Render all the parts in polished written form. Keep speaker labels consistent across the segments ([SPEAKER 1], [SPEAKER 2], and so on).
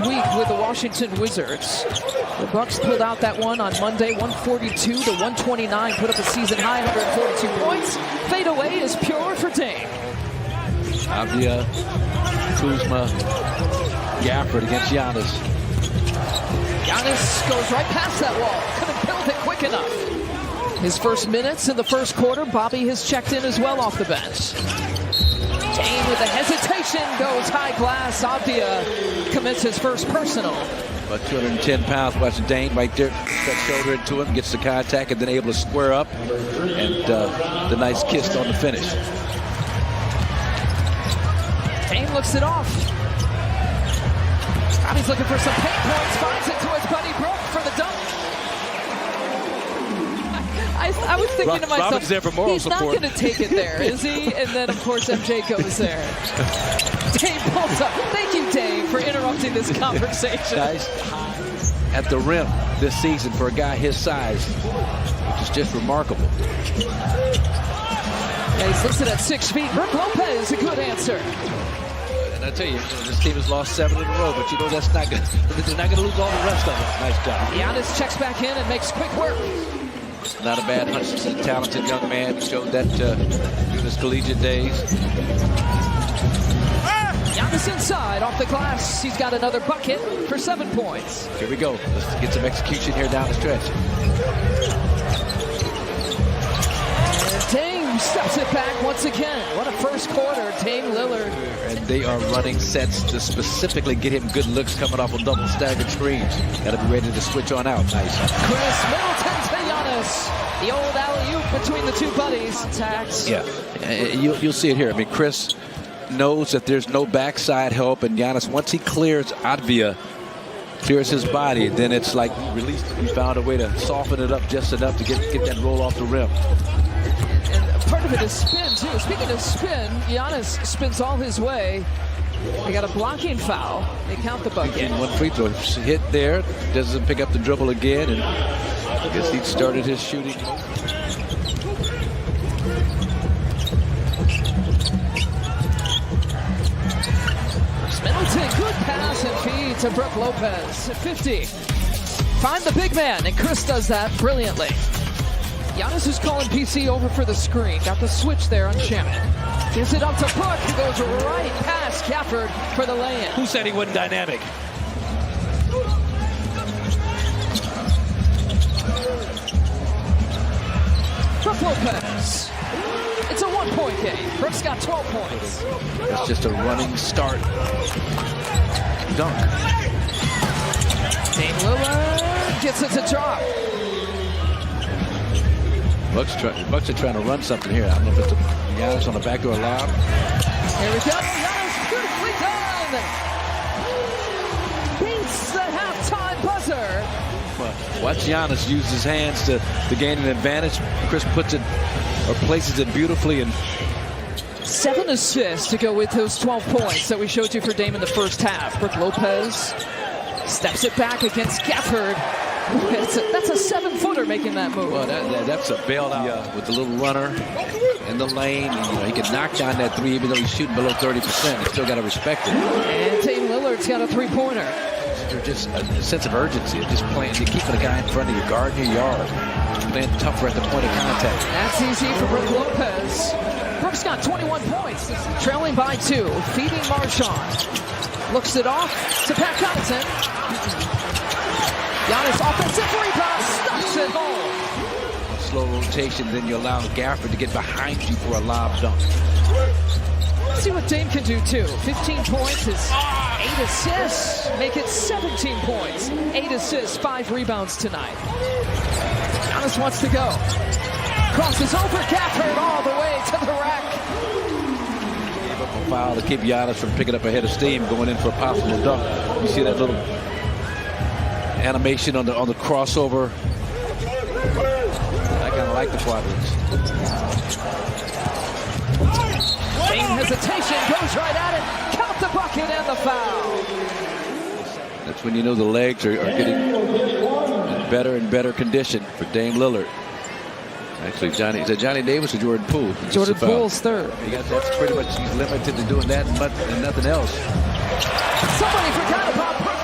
[SPEAKER 1] week with the Washington Wizards. The Bucks pulled out that one on Monday, 142 to 129, put up a season high 142 points. Fade away is pure for Dame.
[SPEAKER 2] Avdia, Kuzma, Gafford against Giannis.
[SPEAKER 1] Giannis goes right past that wall. Couldn't build it quick enough. His first minutes in the first quarter. Bobby has checked in as well off the bench. Dame with a hesitation goes high glass. Avdia commits his first personal.
[SPEAKER 2] About 210 pounds. Watching Dame right there. That shoulder into him, gets the contact, and then able to square up. And the nice kiss on the finish.
[SPEAKER 1] Dame looks it off. Bobby's looking for some paint points. Finds it to his buddy Brook for the dunk. I was thinking to myself,
[SPEAKER 2] there for moral
[SPEAKER 1] he's
[SPEAKER 2] support.
[SPEAKER 1] not going to take it there, is he? And then, of course, MJ goes there. Dame pulls up. Thank you, Dave, for interrupting this conversation.
[SPEAKER 2] Guys, at the rim this season for a guy his size, which is just remarkable.
[SPEAKER 1] Yeah, he's listed at 6 feet. Brook Lopez, a good answer.
[SPEAKER 2] And I tell you, this team has lost 7 in a row, but you know that's not good. They're not going to lose all the rest of it. Nice job.
[SPEAKER 1] Giannis checks back in and makes quick work.
[SPEAKER 2] Not a bad hunch. He's a talented young man. He showed that in his collegiate days.
[SPEAKER 1] Giannis inside, off the glass. He's got another bucket for 7 points.
[SPEAKER 2] Here we go. Let's get some execution here down the stretch.
[SPEAKER 1] And Dame steps it back once again. What a first quarter, Dame Lillard.
[SPEAKER 2] And they are running sets to specifically get him good looks coming off of double staggered screens. Got to be ready to switch on out. Nice.
[SPEAKER 1] Chris Middleton to Giannis. The old alley-oop between the two buddies. Attacks.
[SPEAKER 2] Yeah, you'll see it here. I mean, Chris knows that there's no backside help, and Giannis, once he clears Avdia, clears his body, then it's like he found a way to soften it up just enough to get that roll off the rim.
[SPEAKER 1] And part of it is spin, too. Speaking of spin, Giannis spins all his way. They got a blocking foul. They count the bucket.
[SPEAKER 2] One free throw hit there, doesn't pick up the dribble again, and I guess he started his shooting.
[SPEAKER 1] Middleton, good pass and feed to Brook Lopez at 50. Find the big man, and Chris does that brilliantly. Giannis is calling PC over for the screen. Got the switch there on Shannon. Gives it up to Brook, who goes right past Gafford for the lay-in.
[SPEAKER 2] Who said he wasn't dynamic?
[SPEAKER 1] Brook Lopez. It's a 1-point game. Brook's got 12 points.
[SPEAKER 2] It's just a running start. Dunk.
[SPEAKER 1] Dame Lillard gets it to drop.
[SPEAKER 2] Bucks are trying to run something here. I don't know if it's a Giannis on the backdoor lob.
[SPEAKER 1] Here we go. Giannis, beautifully done. Beats the halftime buzzer.
[SPEAKER 2] Watch Giannis use his hands to gain an advantage. Chris puts it or places it beautifully, and
[SPEAKER 1] 7 assists to go with those 12 points that we showed you for Dame in the first half. Brook Lopez steps it back against Gafford. That's a 7-footer making that move.
[SPEAKER 2] Well, that's a bailout with the little runner in the lane. And, he can knock down that three even though he's shooting below 30%. He's still got to respect it.
[SPEAKER 1] And Dame Lillard's got a 3-pointer.
[SPEAKER 2] There's just a sense of urgency of just playing, keeping a guy in front of your guard in your yard, playing tougher at the point of contact.
[SPEAKER 1] That's easy for Brook Lopez. Brook's got 21 points, trailing by 2, feeding Marshawn. Looks it off to Pat Connaughton. Giannis offensive rebound, stuffs it home.
[SPEAKER 2] Slow rotation, then you allow Gafford to get behind you for a lob dunk.
[SPEAKER 1] Let's see what Dame can do too. 15 points is 8 assists. Make it 17 points. 8 assists, 5 rebounds tonight. Giannis wants to go. Crosses over Gafford all the way to the rack.
[SPEAKER 2] Gave up a foul to keep Giannis from picking up a head of steam going in for a possible dunk. You see that little animation on the crossover. I kind of like the quadrants.
[SPEAKER 1] Dame hesitation, goes right at it. Count the bucket and the foul.
[SPEAKER 2] That's when you know the legs are getting in better and better condition for Dame Lillard. Actually, Johnny Davis or Jordan Poole?
[SPEAKER 1] Jordan Poole's third.
[SPEAKER 2] That's pretty much, he's limited to doing that and nothing else.
[SPEAKER 1] Somebody forgot about Brook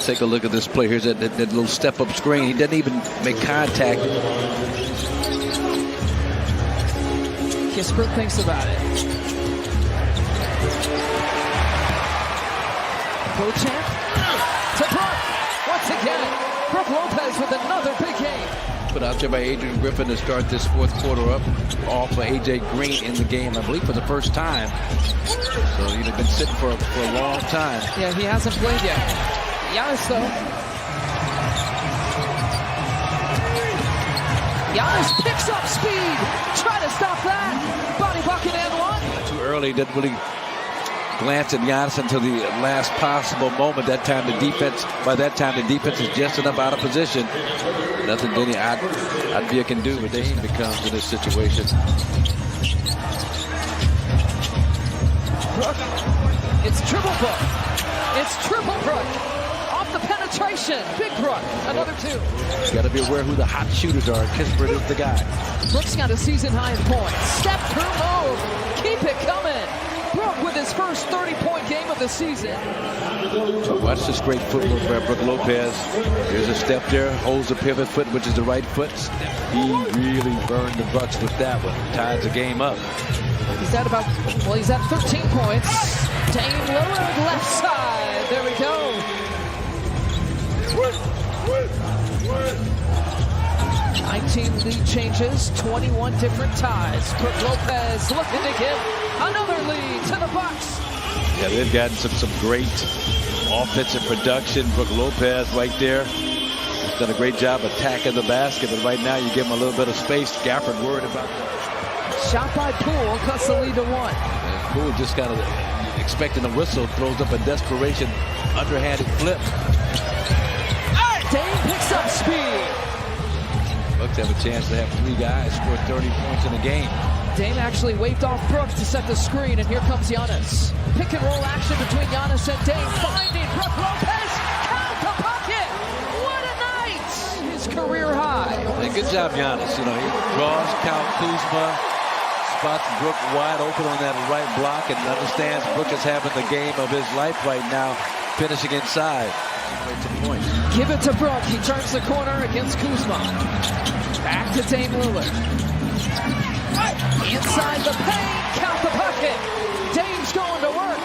[SPEAKER 2] Take a look at this play. Here's that little step-up screen. He doesn't even make contact.
[SPEAKER 1] Brook thinks about it. Beauchamp to Brook. Once again, Brook Lopez with another big game.
[SPEAKER 2] Put out there by Adrian Griffin to start this fourth quarter off for A.J. Green in the game, I believe, for the first time. So he'd have been sitting for a long time.
[SPEAKER 1] Yeah, he hasn't played yet. Giannis, though. Giannis picks up speed. Try to stop that. Body bucket and one.
[SPEAKER 2] Too early. Didn't really glance at Giannis until the last possible moment. By that time, the defense is just enough out of position. Nothing Denny Advia can do, but Dame becomes in this situation.
[SPEAKER 1] Brook. It's triple Brook. It's triple Brook. Off the penetration. Big Brook. Another two.
[SPEAKER 2] You got to be aware who the hot shooters are. Kispert is the guy.
[SPEAKER 1] Brook's got a season high in points. Step through move. Keep it coming. Brook with his first 30-point game of the season.
[SPEAKER 2] Watch this great footwork by Brook Lopez. There's a step there, holds the pivot foot, which is the right foot. He really burned the Bucks with that one. Ties the game up.
[SPEAKER 1] He's at 13 points. Dame Lillard left side. There we go. 19 lead changes, 21 different ties. Brook Lopez looking to get another lead to the Bucks.
[SPEAKER 2] Yeah, they've gotten some great offensive production. Brook Lopez right there. He's done a great job attacking the basket, but right now you give him a little bit of space. Gafford worried about that.
[SPEAKER 1] Shot by Poole cuts the lead to one.
[SPEAKER 2] And Poole just kind of expecting a whistle, throws up a desperation underhanded flip.
[SPEAKER 1] Dame picks up speed.
[SPEAKER 2] Bucks have a chance to have three guys score 30 points in a game.
[SPEAKER 1] Dame actually waved off Brook to set the screen, and here comes Giannis. Pick and roll action between Giannis and Dame, finding Brook Lopez. Count the bucket! What a night! His career high.
[SPEAKER 2] Hey, good job, Giannis. You know, he draws Count Kuzma, spots Brook wide open on that right block, and understands Brook is having the game of his life right now, finishing inside. Points.
[SPEAKER 1] Give it to Brook. He turns the corner against Kuzma. Back to Dame Lillard. Inside the paint, count the bucket. Dame's going to work.